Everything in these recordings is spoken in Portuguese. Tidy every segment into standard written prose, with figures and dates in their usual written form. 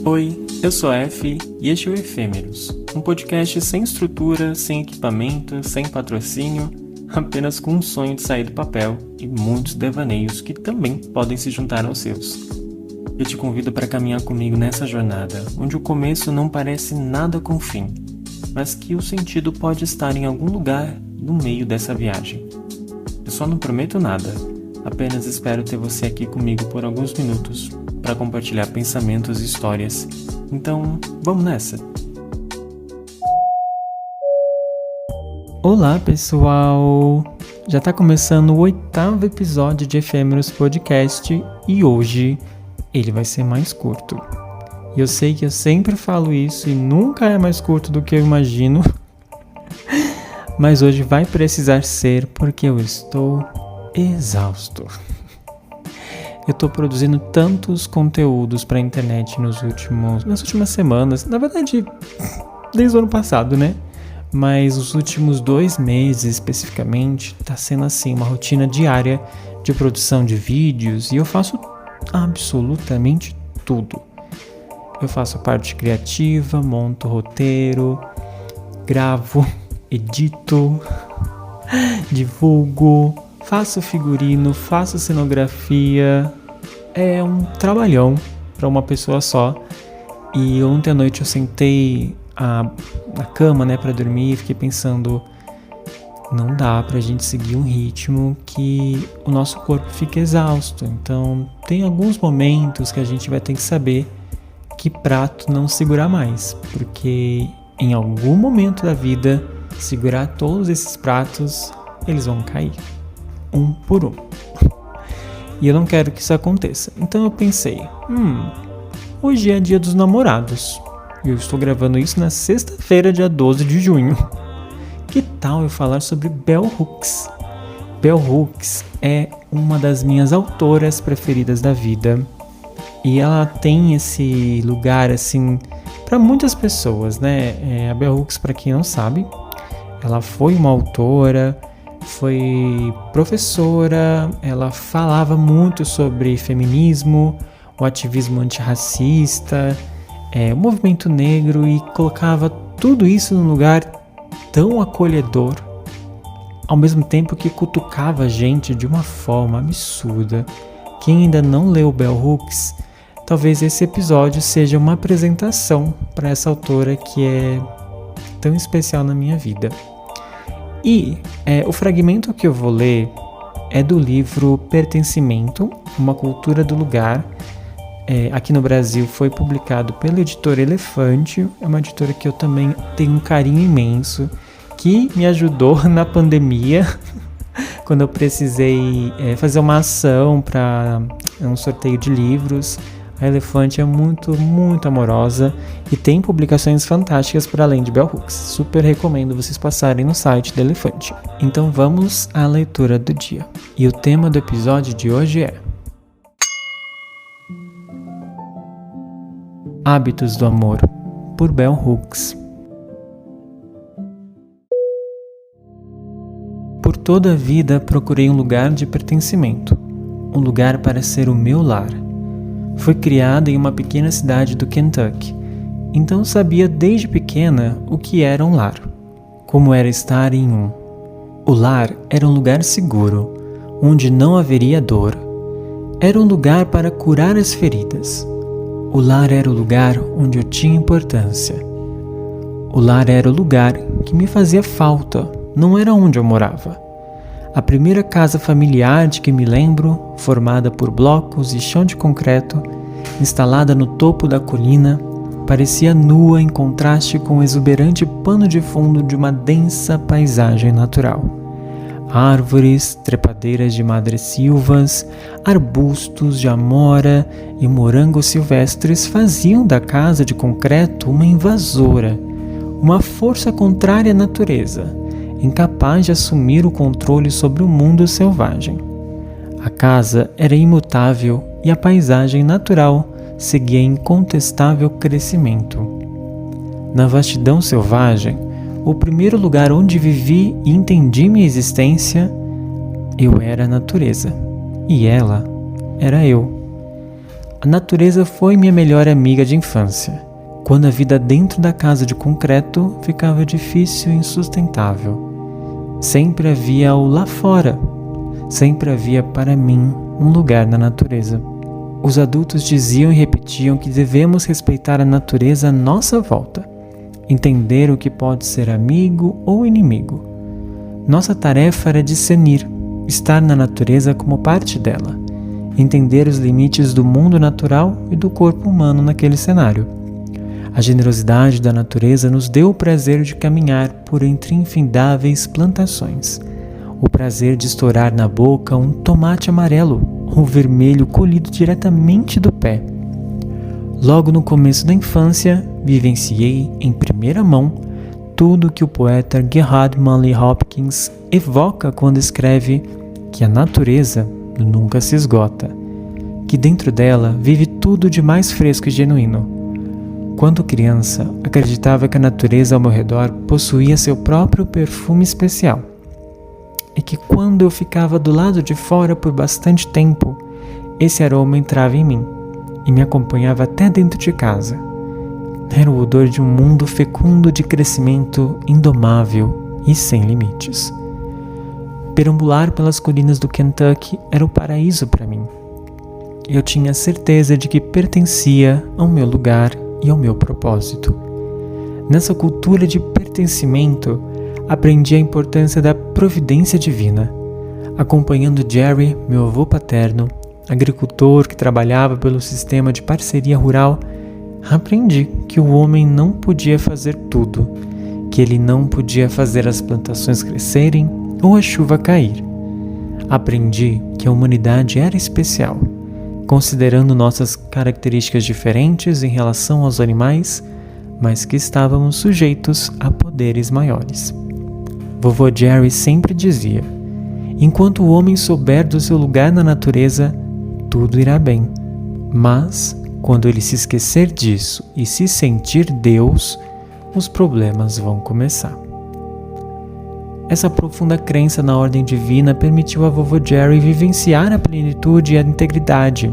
Oi, eu sou a F e este é o Efêmeros, um podcast sem estrutura, sem equipamento, sem patrocínio, apenas com um sonho de sair do papel e muitos devaneios que também podem se juntar aos seus. Eu te convido para caminhar comigo nessa jornada, onde o começo não parece nada com o fim, mas que o sentido pode estar em algum lugar no meio dessa viagem. Eu só não prometo nada, apenas espero ter você aqui comigo por alguns minutos para compartilhar pensamentos e histórias. Então, vamos nessa! Olá, pessoal! Já está começando o 8º episódio de Efêmeros Podcast e hoje ele vai ser mais curto. E eu sei que eu sempre falo isso e nunca é mais curto do que eu imagino, mas hoje vai precisar ser porque eu estou exausto. Eu estou produzindo tantos conteúdos para a internet nas últimas semanas, na verdade, desde o ano passado, né? Mas os últimos 2 meses, especificamente, está sendo assim, uma rotina diária de produção de vídeos e eu faço absolutamente tudo. Eu faço a parte criativa, monto roteiro, gravo, edito, divulgo, faço figurino, faço cenografia. É um trabalhão para uma pessoa só. E ontem à noite eu sentei na cama, né, para dormir e fiquei pensando, não dá pra gente seguir um ritmo que o nosso corpo fica exausto. Então tem alguns momentos que a gente vai ter que saber que prato não segurar mais, porque em algum momento da vida, segurar todos esses pratos, eles vão cair, um por um. E eu não quero que isso aconteça. Então eu pensei, hoje é dia dos namorados. Eu estou gravando isso na sexta-feira, dia 12 de junho. Que tal eu falar sobre Bell Hooks? Bell Hooks é uma das minhas autoras preferidas da vida. E ela tem esse lugar, assim, para muitas pessoas, né? A Bell Hooks, para quem não sabe, ela foi uma autora, foi professora, ela falava muito sobre feminismo, o ativismo antirracista, o movimento negro e colocava tudo isso num lugar tão acolhedor, ao mesmo tempo que cutucava a gente de uma forma absurda. Quem ainda não leu Bell Hooks, talvez esse episódio seja uma apresentação para essa autora que é tão especial na minha vida. E o fragmento que eu vou ler é do livro Pertencimento, uma cultura do lugar. Aqui no Brasil foi publicado pela editora Elefante, é uma editora que eu também tenho um carinho imenso, que me ajudou na pandemia, quando eu precisei fazer uma ação para um sorteio de livros. A Elefante é muito, muito amorosa e tem publicações fantásticas para além de Bell Hooks. Super recomendo vocês passarem no site da Elefante. Então vamos à leitura do dia. E o tema do episódio de hoje é Hábitos do Amor, por Bell Hooks. Por toda a vida procurei um lugar de pertencimento, um lugar para ser o meu lar. Fui criada em uma pequena cidade do Kentucky, então sabia desde pequena o que era um lar, como era estar em um. O lar era um lugar seguro, onde não haveria dor. Era um lugar para curar as feridas. O lar era o lugar onde eu tinha importância. O lar era o lugar que me fazia falta, não era onde eu morava. A primeira casa familiar de que me lembro, formada por blocos e chão de concreto, instalada no topo da colina, parecia nua em contraste com o exuberante pano de fundo de uma densa paisagem natural. Árvores, trepadeiras de madressilvas, arbustos de amora e morangos silvestres faziam da casa de concreto uma invasora, uma força contrária à natureza, incapaz de assumir o controle sobre o mundo selvagem. A casa era imutável e a paisagem natural seguia incontestável crescimento. Na vastidão selvagem, o primeiro lugar onde vivi e entendi minha existência, eu era a natureza, e ela era eu. A natureza foi minha melhor amiga de infância, quando a vida dentro da casa de concreto ficava difícil e insustentável. Sempre havia o lá fora, sempre havia para mim um lugar na natureza. Os adultos diziam e repetiam que devemos respeitar a natureza à nossa volta, entender o que pode ser amigo ou inimigo. Nossa tarefa era discernir, estar na natureza como parte dela, entender os limites do mundo natural e do corpo humano naquele cenário. A generosidade da natureza nos deu o prazer de caminhar por entre infindáveis plantações, o prazer de estourar na boca um tomate amarelo ou vermelho colhido diretamente do pé. Logo no começo da infância, vivenciei em primeira mão tudo que o poeta Gerard Manley Hopkins evoca quando escreve que a natureza nunca se esgota, que dentro dela vive tudo de mais fresco e genuíno. Quando criança, acreditava que a natureza ao meu redor possuía seu próprio perfume especial, e que quando eu ficava do lado de fora por bastante tempo, esse aroma entrava em mim e me acompanhava até dentro de casa. Era o odor de um mundo fecundo de crescimento indomável e sem limites. Perambular pelas colinas do Kentucky era o paraíso para mim. Eu tinha certeza de que pertencia ao meu lugar e ao meu propósito. Nessa cultura de pertencimento, aprendi a importância da providência divina. Acompanhando Jerry, meu avô paterno, agricultor que trabalhava pelo sistema de parceria rural, aprendi que o homem não podia fazer tudo, que ele não podia fazer as plantações crescerem ou a chuva cair. Aprendi que a humanidade era especial, considerando nossas características diferentes em relação aos animais, mas que estávamos sujeitos a poderes maiores. Vovô Jerry sempre dizia: enquanto o homem souber do seu lugar na natureza, tudo irá bem. Mas, quando ele se esquecer disso e se sentir Deus, os problemas vão começar. Essa profunda crença na ordem divina permitiu a vovô Jerry vivenciar a plenitude e a integridade,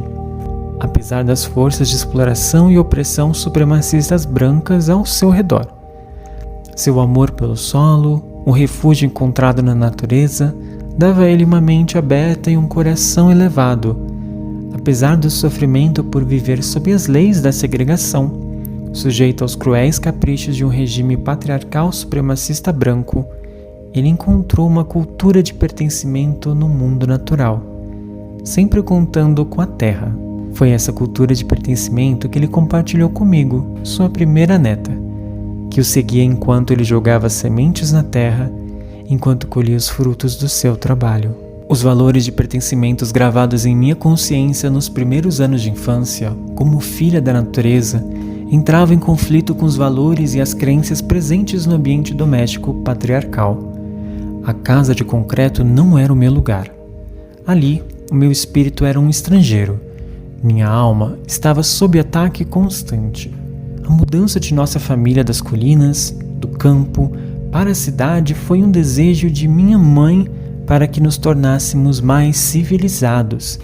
apesar das forças de exploração e opressão supremacistas brancas ao seu redor. Seu amor pelo solo, o refúgio encontrado na natureza, dava a ele uma mente aberta e um coração elevado, apesar do sofrimento por viver sob as leis da segregação, sujeito aos cruéis caprichos de um regime patriarcal supremacista branco. Ele encontrou uma cultura de pertencimento no mundo natural, sempre contando com a terra. Foi essa cultura de pertencimento que ele compartilhou comigo, sua primeira neta, que o seguia enquanto ele jogava sementes na terra, enquanto colhia os frutos do seu trabalho. Os valores de pertencimentos gravados em minha consciência nos primeiros anos de infância, como filha da natureza, entravam em conflito com os valores e as crenças presentes no ambiente doméstico patriarcal. A casa de concreto não era o meu lugar. Ali, o meu espírito era um estrangeiro. Minha alma estava sob ataque constante. A mudança de nossa família das colinas, do campo, para a cidade foi um desejo de minha mãe para que nos tornássemos mais civilizados,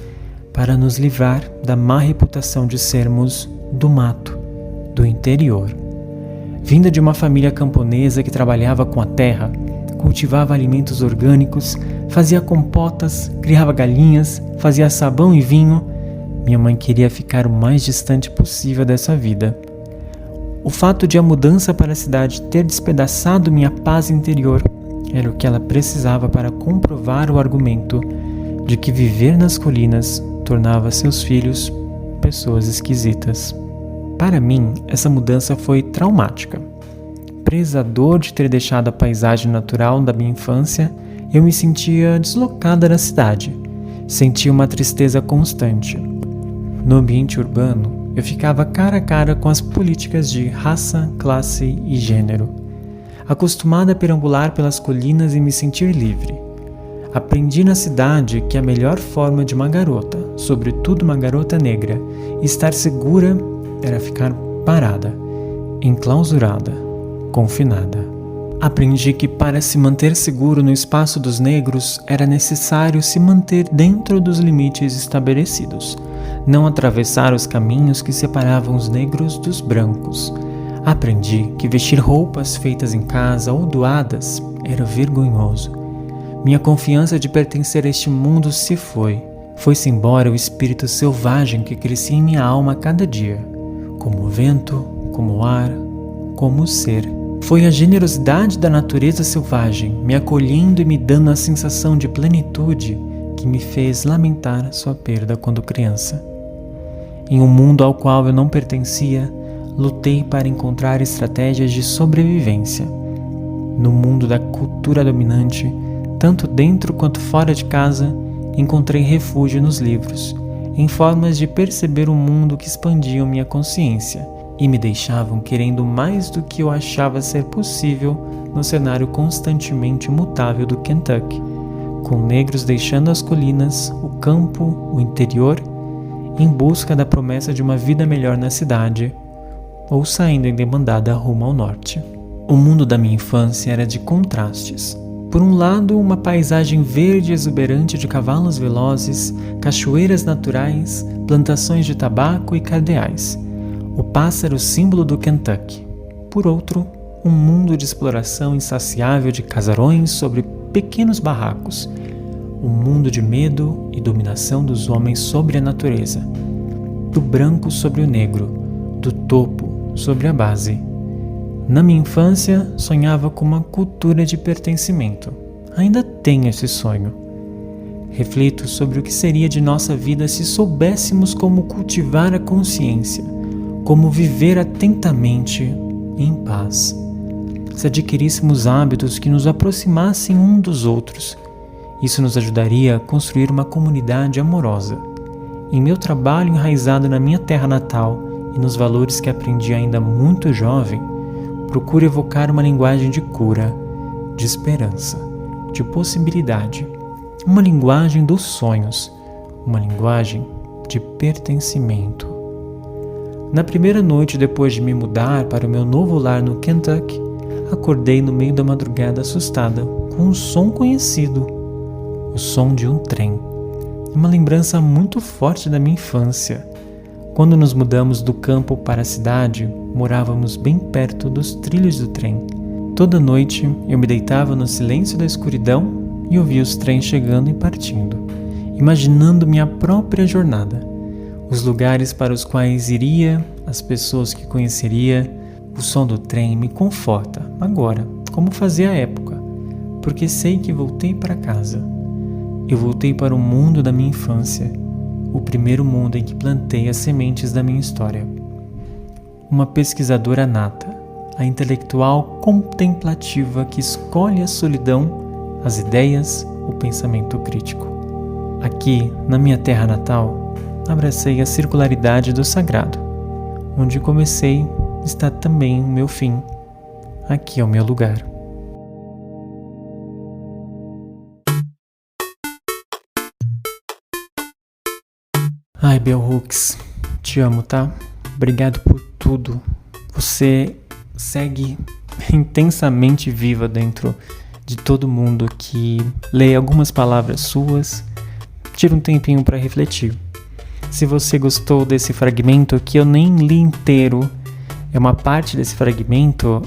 para nos livrar da má reputação de sermos do mato, do interior. Vinda de uma família camponesa que trabalhava com a terra, cultivava alimentos orgânicos, fazia compotas, criava galinhas, fazia sabão e vinho, minha mãe queria ficar o mais distante possível dessa vida. O fato de a mudança para a cidade ter despedaçado minha paz interior era o que ela precisava para comprovar o argumento de que viver nas colinas tornava seus filhos pessoas esquisitas. Para mim, essa mudança foi traumática. Presa à dor de ter deixado a paisagem natural da minha infância, eu me sentia deslocada da cidade. Sentia uma tristeza constante. No ambiente urbano, eu ficava cara a cara com as políticas de raça, classe e gênero. Acostumada a perambular pelas colinas e me sentir livre. Aprendi na cidade que a melhor forma de uma garota, sobretudo uma garota negra, estar segura era ficar parada, enclausurada, confinada. Aprendi que para se manter seguro no espaço dos negros era necessário se manter dentro dos limites estabelecidos, não atravessar os caminhos que separavam os negros dos brancos. Aprendi que vestir roupas feitas em casa ou doadas era vergonhoso. Minha confiança de pertencer a este mundo se foi. Foi-se embora o espírito selvagem que crescia em minha alma a cada dia, como o vento, como o ar, como o ser. Foi a generosidade da natureza selvagem me acolhendo e me dando a sensação de plenitude que me fez lamentar sua perda quando criança. Em um mundo ao qual eu não pertencia, lutei para encontrar estratégias de sobrevivência. No mundo da cultura dominante, tanto dentro quanto fora de casa, encontrei refúgio nos livros, em formas de perceber o mundo que expandiam minha consciência e me deixavam querendo mais do que eu achava ser possível no cenário constantemente mutável do Kentucky, com negros deixando as colinas, o campo, o interior, em busca da promessa de uma vida melhor na cidade, ou saindo em debandada rumo ao norte. O mundo da minha infância era de contrastes. Por um lado, uma paisagem verde exuberante de cavalos velozes, cachoeiras naturais, plantações de tabaco e cardeais. O pássaro símbolo do Kentucky. Por outro, um mundo de exploração insaciável de casarões sobre pequenos barracos. Um mundo de medo e dominação dos homens sobre a natureza. Do branco sobre o negro, do topo sobre a base. Na minha infância, sonhava com uma cultura de pertencimento. Ainda tenho esse sonho. Reflito sobre o que seria de nossa vida se soubéssemos como cultivar a consciência, como viver atentamente em paz. Se adquiríssemos hábitos que nos aproximassem um dos outros, isso nos ajudaria a construir uma comunidade amorosa. Em meu trabalho enraizado na minha terra natal e nos valores que aprendi ainda muito jovem, procuro evocar uma linguagem de cura, de esperança, de possibilidade, uma linguagem dos sonhos, uma linguagem de pertencimento. Na primeira noite depois de me mudar para o meu novo lar no Kentucky, acordei no meio da madrugada assustada com um som conhecido, o som de um trem. Uma lembrança muito forte da minha infância. Quando nos mudamos do campo para a cidade, morávamos bem perto dos trilhos do trem. Toda noite eu me deitava no silêncio da escuridão e ouvia os trens chegando e partindo, imaginando minha própria jornada. Os lugares para os quais iria, as pessoas que conheceria. O som do trem me conforta, agora, como fazia à época, porque sei que voltei para casa. Eu voltei para o mundo da minha infância, o primeiro mundo em que plantei as sementes da minha história. Uma pesquisadora nata, a intelectual contemplativa que escolhe a solidão, as ideias, o pensamento crítico. Aqui, na minha terra natal, abracei a circularidade do sagrado. Onde comecei está também o meu fim. Aqui é o meu lugar. Ai, Bell Hooks, te amo, tá? Obrigado por tudo. Você segue intensamente viva dentro de todo mundo que lê algumas palavras suas, tira um tempinho para refletir. Se você gostou desse fragmento, que eu nem li inteiro, é uma parte desse fragmento,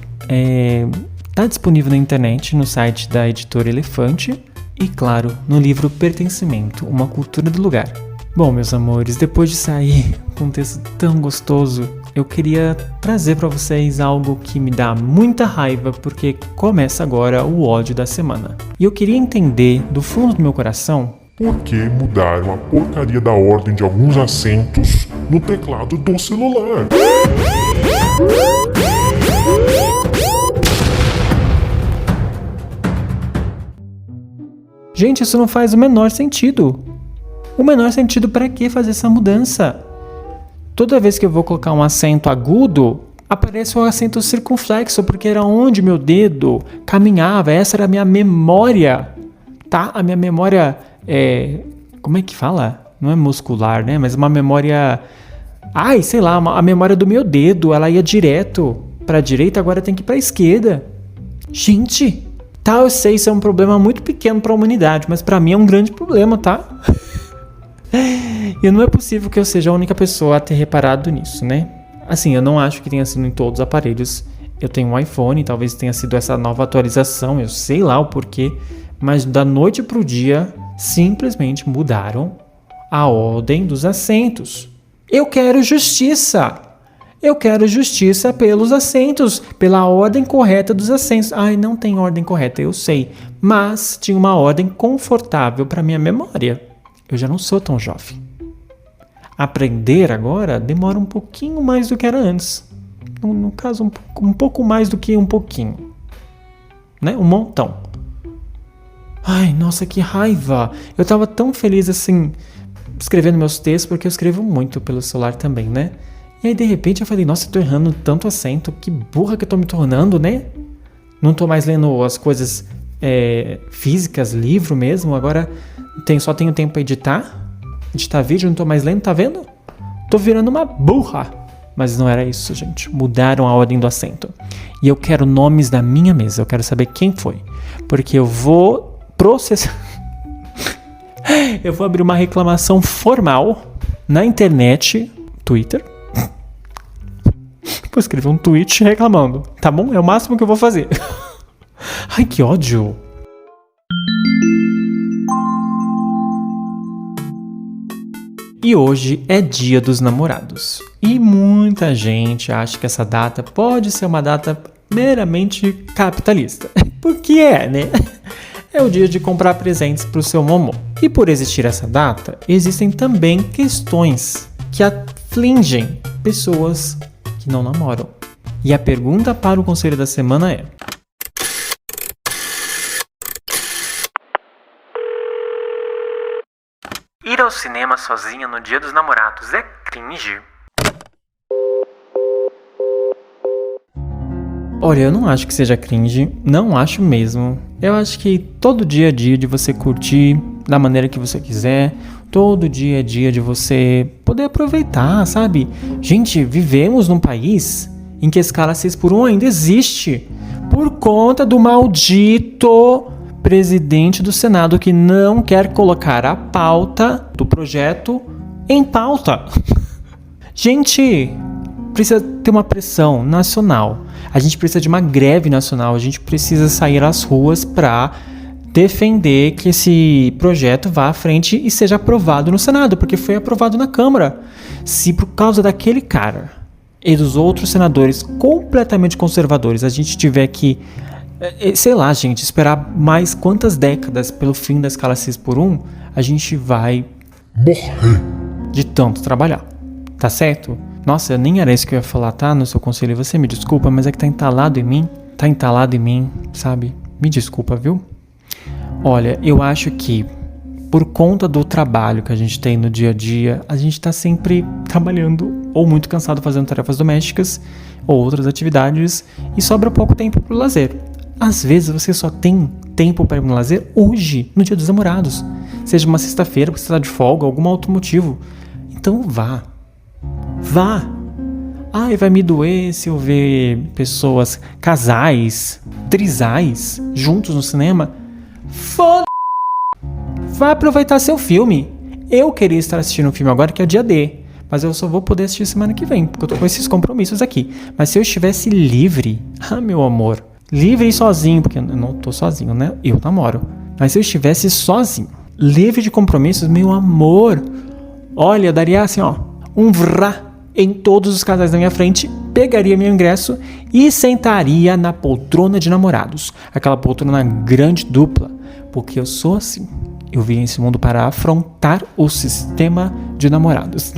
está disponível na internet, no site da editora Elefante e, claro, no livro Pertencimento, Uma Cultura do Lugar. Bom, meus amores, depois de sair com um texto tão gostoso, eu queria trazer para vocês algo que me dá muita raiva, porque começa agora o ódio da semana. E eu queria entender, do fundo do meu coração, por que mudaram a porcaria da ordem de alguns acentos no teclado do celular? Gente, isso não faz o menor sentido. O menor sentido para que fazer essa mudança? Toda vez que eu vou colocar um acento agudo, aparece o acento circunflexo, porque era onde meu dedo caminhava, essa era a minha memória, tá? A minha memória como é que fala? Não é muscular, né? Mas uma memória... sei lá, a memória do meu dedo, ela ia direto para a direita, agora tem que ir para a esquerda. Gente, tá, eu sei, isso é um problema muito pequeno pra humanidade, mas pra mim é um grande problema, tá? E não é possível que eu seja a única pessoa a ter reparado nisso, né? Assim, eu não acho que tenha sido em todos os aparelhos. Eu tenho um iPhone, talvez tenha sido essa nova atualização, eu sei lá o porquê, mas da noite pro dia, simplesmente mudaram a ordem dos assentos. Eu quero justiça! Eu quero justiça pelos assentos, pela ordem correta dos assentos. Ai, não tem ordem correta, eu sei, mas tinha uma ordem confortável para minha memória. Eu já não sou tão jovem. Aprender agora demora um pouquinho mais do que era antes. No caso, um pouco mais do que um pouquinho. Né? Um montão. Ai, nossa, que raiva. Eu tava tão feliz assim, escrevendo meus textos, porque eu escrevo muito pelo celular também, né? E aí, de repente, eu falei, nossa, eu tô errando tanto acento. Que burra que eu tô me tornando, né? Não tô mais lendo as coisas físicas, livro mesmo. Agora só tenho tempo pra editar vídeo, não tô mais lendo, tá vendo? Tô virando uma burra. Mas não era isso, gente. Mudaram a ordem do assento. E eu quero nomes da minha mesa. Eu quero saber quem foi. Porque eu vou processar... eu vou abrir uma reclamação formal na internet, Twitter. Vou escrever um tweet reclamando. Tá bom? É o máximo que eu vou fazer. Ai, que ódio. E hoje é Dia dos Namorados. E muita gente acha que essa data pode ser uma data meramente capitalista. Porque né? É o dia de comprar presentes para o seu momô. E por existir essa data, existem também questões que afligem pessoas que não namoram. E a pergunta para o conselho da semana é: ir ao cinema sozinha no Dia dos Namorados é cringe? Olha, eu não acho que seja cringe, não acho mesmo. Eu acho que todo dia é dia de você curtir da maneira que você quiser, todo dia é dia de você poder aproveitar, sabe? Gente, vivemos num país em que a escala 6x1 ainda existe, por conta do maldito presidente do Senado que não quer colocar a pauta do projeto em pauta. Gente, precisa ter uma pressão nacional. A gente precisa de uma greve nacional. A gente precisa sair às ruas para defender que esse projeto vá à frente e seja aprovado no Senado, porque foi aprovado na Câmara. Se por causa daquele cara e dos outros senadores completamente conservadores a gente tiver que, sei lá, gente, esperar mais quantas décadas pelo fim da escala 6x1, a gente vai morrer de tanto trabalhar. Tá certo? Nossa, nem era isso que eu ia falar, tá? No seu conselho, você me desculpa, mas é que tá entalado em mim, sabe? Me desculpa, viu? Olha, eu acho que por conta do trabalho que a gente tem no dia a dia, a gente tá sempre trabalhando ou muito cansado fazendo tarefas domésticas ou outras atividades e sobra pouco tempo pro lazer. Às vezes você só tem tempo para ir no lazer hoje, no Dia dos Namorados. Seja uma sexta-feira, porque você tá de folga, algum outro motivo. Então vá. Ai, vai me doer se eu ver pessoas, casais, trisais, juntos no cinema. Foda. Vai aproveitar seu filme. Eu queria estar assistindo um filme agora que é o dia D, mas eu só vou poder assistir semana que vem, porque eu tô com esses compromissos aqui. Mas se eu estivesse livre, meu amor, livre e sozinho, porque eu não tô sozinho, né? Eu namoro. Mas se eu estivesse sozinho, livre de compromissos, meu amor, olha, eu daria assim, ó, um vrá em todos os casais da minha frente, pegaria meu ingresso e sentaria na poltrona de namorados. Aquela poltrona grande dupla, porque eu sou assim. Eu vim nesse mundo para afrontar o sistema de namorados.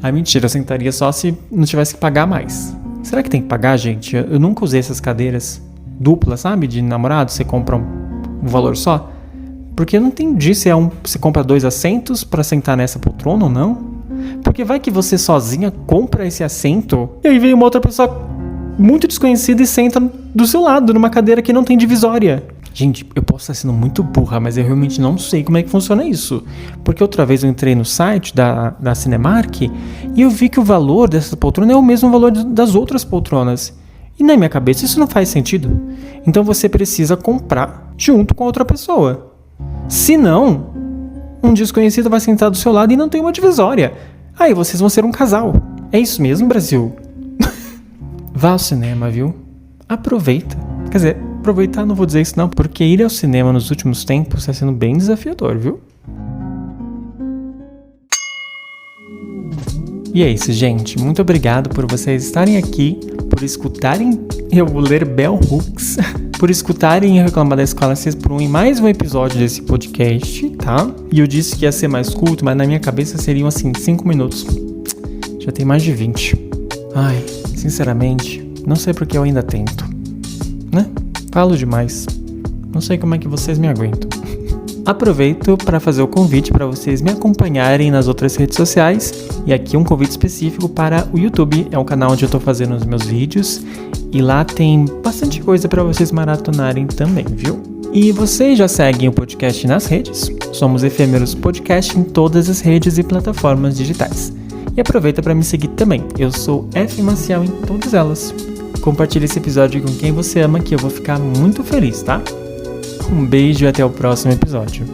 Ai, mentira, eu sentaria só se não tivesse que pagar mais. Será que tem que pagar, gente? Eu nunca usei essas cadeiras duplas, sabe? De namorado, você compra um valor só. Porque eu não entendi se você compra 2 assentos para sentar nessa poltrona ou não. Porque vai que você sozinha compra esse assento e aí vem uma outra pessoa muito desconhecida e senta do seu lado, numa cadeira que não tem divisória. Gente, eu posso estar sendo muito burra, mas eu realmente não sei como é que funciona isso. Porque outra vez eu entrei no site da Cinemark e eu vi que o valor dessa poltrona é o mesmo valor das outras poltronas. E na minha cabeça isso não faz sentido. Então você precisa comprar junto com a outra pessoa. Se não, um desconhecido vai sentar do seu lado e não tem uma divisória. Aí vocês vão ser um casal. É isso mesmo, Brasil? Vá ao cinema, viu? Aproveita. Quer dizer, aproveitar não vou dizer isso não, porque ir ao cinema nos últimos tempos está sendo bem desafiador, viu? E é isso, gente. Muito obrigado por vocês estarem aqui, por escutarem eu ler Bell Hooks, por escutarem eu reclamar da escola 6x1 em mais um episódio desse podcast, tá? E eu disse que ia ser mais curto, mas na minha cabeça seriam assim, 5 minutos. Já tem mais de 20. Ai, sinceramente, não sei porque eu ainda tento, né? Falo demais. Não sei como é que vocês me aguentam. Aproveito para fazer o convite para vocês me acompanharem nas outras redes sociais. E aqui um convite específico para o YouTube. É um canal onde eu estou fazendo os meus vídeos. E lá tem bastante coisa para vocês maratonarem também, viu? E vocês já seguem o podcast nas redes? Somos Efêmeros Podcast em todas as redes e plataformas digitais. E aproveita para me seguir também. Eu sou F Maciel em todas elas. Compartilhe esse episódio com quem você ama que eu vou ficar muito feliz, tá? Um beijo e até o próximo episódio.